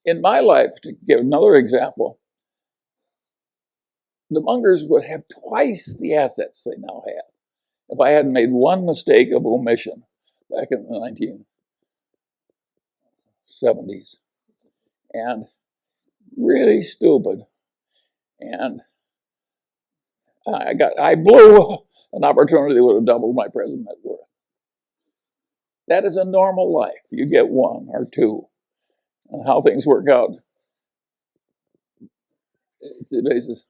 In my life, to give another example, the Mungers would have twice the assets they now have if I hadn't made one mistake of omission back in the 1970s. And really stupid. And I blew an opportunity that would have doubled my present net worth. That is a normal life. You get one or two. And how things work out, it's the basis.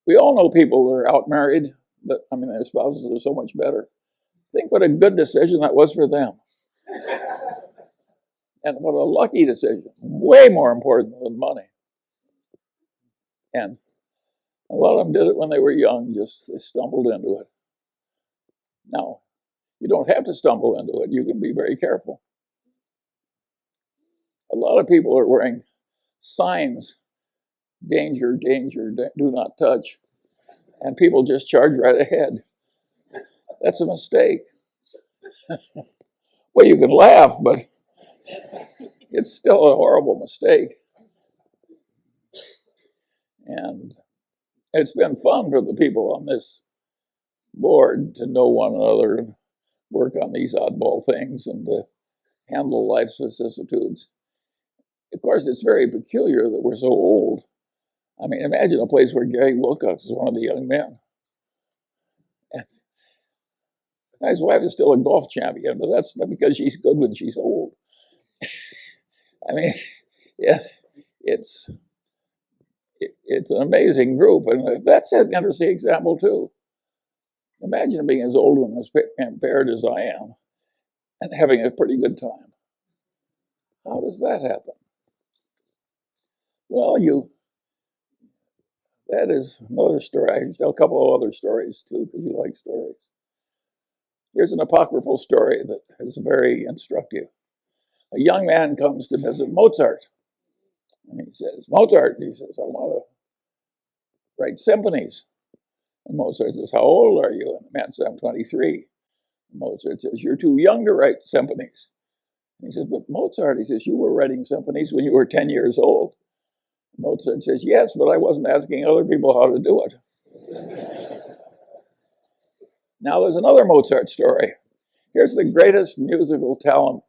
We all know people that are out married, but I mean, their spouses are so much better. Think what a good decision that was for them. And what a lucky decision. Way more important than money. And a lot of them did it when they were young, just they stumbled into it. Now, you don't have to stumble into it. You can be very careful. A lot of people are wearing signs, danger, danger, do not touch. And people just charge right ahead. That's a mistake. Well, you can laugh, but it's still a horrible mistake. And it's been fun for the people on this board to know one another and work on these oddball things and to handle life's vicissitudes. Of course, it's very peculiar that we're so old. I mean, imagine a place where Gary Wilcox is one of the young men. And his wife is still a golf champion, but that's not because she's good when she's old. I mean, yeah, it's an amazing group, and that's an interesting example too. Imagine being as old and as impaired as I am, and having a pretty good time. How does that happen? Well, that is another story. I can tell a couple of other stories too, because you like stories. Here's an apocryphal story that is very instructive. A young man comes to visit Mozart. And he says, Mozart, he says, I want to write symphonies. And Mozart says, how old are you? And the man says, I'm 23. And Mozart says, you're too young to write symphonies. And he says, but Mozart, he says, you were writing symphonies when you were 10 years old. And Mozart says, yes, but I wasn't asking other people how to do it. Now there's another Mozart story. Here's the greatest musical talent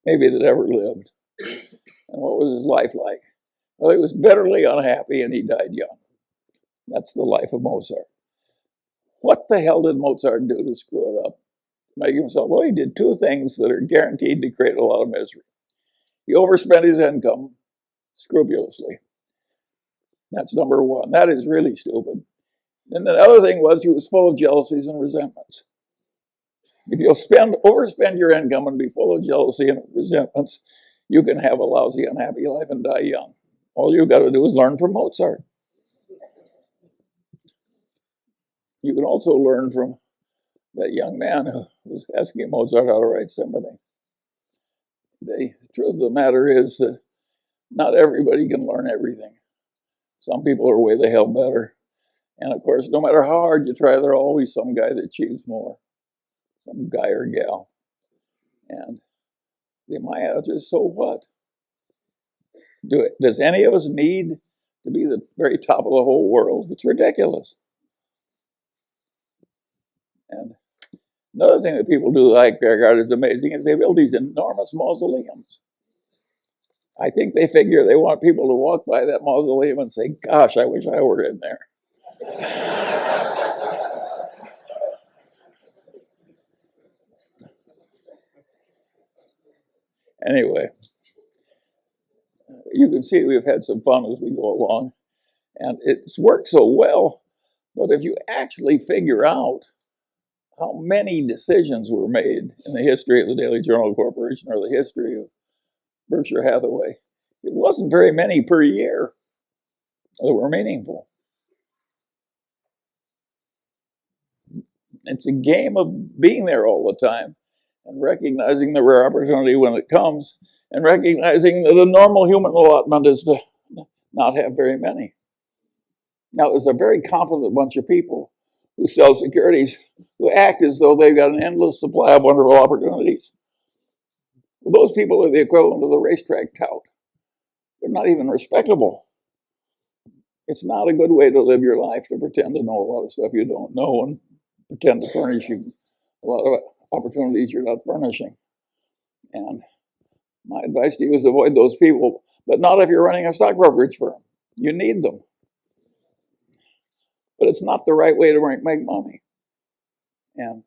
maybe that ever lived. And what was his life like? Well, he was bitterly unhappy and he died young. That's the life of Mozart. What the hell did Mozart do to screw it up? Make himself, well, he did two things that are guaranteed to create a lot of misery. He overspent his income scrupulously. That's number one. That is really stupid. And the other thing was he was full of jealousies and resentments. If you'll overspend your income and be full of jealousy and resentments, you can have a lousy, unhappy life and die young. All you've got to do is learn from Mozart. You can also learn from that young man who was asking Mozart how to write symphony. The truth of the matter is that not everybody can learn everything. Some people are way the hell better. And of course, no matter how hard you try, there's always some guy that achieves more. Some guy or gal. And my answer is, so what? Does any of us need to be the very top of the whole world? It's ridiculous. And another thing that people do like Kierkegaard is amazing is they build these enormous mausoleums. I think they figure they want people to walk by that mausoleum and say, gosh, I wish I were in there. Anyway, you can see we've had some fun as we go along. And it's worked so well. But if you actually figure out how many decisions were made in the history of the Daily Journal Corporation or the history of Berkshire Hathaway, it wasn't very many per year that were meaningful. It's a game of being there all the time and recognizing the rare opportunity when it comes and recognizing that a normal human allotment is to not have very many. Now, there's a very confident bunch of people who sell securities who act as though they've got an endless supply of wonderful opportunities. Well, those people are the equivalent of the racetrack tout. they're not even respectable. It's not a good way to live your life, to pretend to know a lot of stuff you don't know and pretend to furnish you a lot of opportunities you're not furnishing. And my advice to you is avoid those people, but not if you're running a stock brokerage firm. You need them. But it's not the right way to make money. And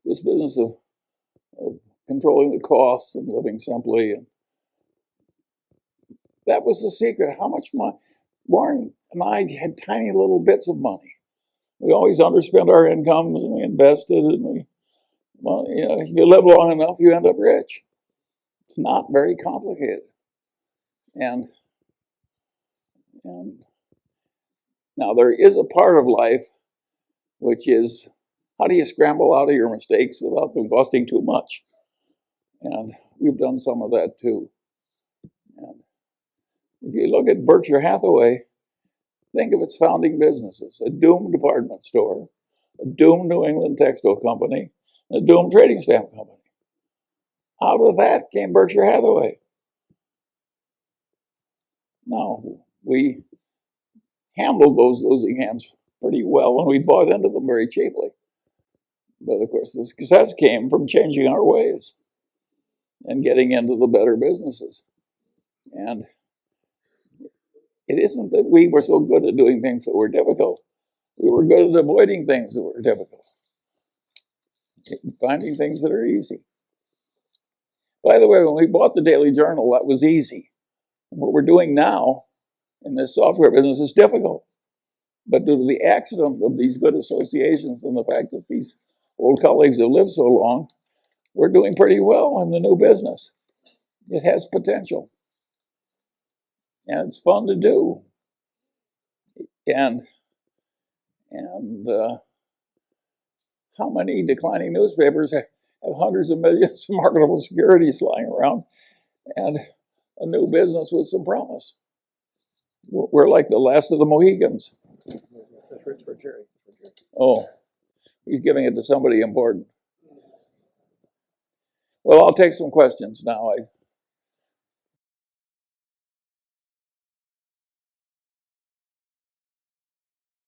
this business of controlling the costs and living simply, and that was the secret. How much money? Warren and I had tiny little bits of money. We always underspent our incomes, and we invested, and if you live long enough, you end up rich. It's not very complicated. And now there is a part of life which is, how do you scramble out of your mistakes without them costing too much? And we've done some of that too. And if you look at Berkshire Hathaway, think of its founding businesses: a doomed department store, a doomed New England textile company, and a doomed trading stamp company. Out of that came Berkshire Hathaway. Now, we handled those losing hands pretty well, and we bought into them very cheaply. But of course, the success came from changing our ways and getting into the better businesses. And it isn't that we were so good at doing things that were difficult. We were good at avoiding things that were difficult, finding things that are easy. By the way, when we bought the Daily Journal, that was easy. And what we're doing now in this software business is difficult. But due to the accident of these good associations and the fact that these old colleagues have lived so long, we're doing pretty well in the new business. It has potential. And it's fun to do. And how many declining newspapers have hundreds of millions of marketable securities lying around and a new business with some promise? We're like the last of the Mohegans. That's for Jerry. Oh, he's giving it to somebody important. Well, I'll take some questions now.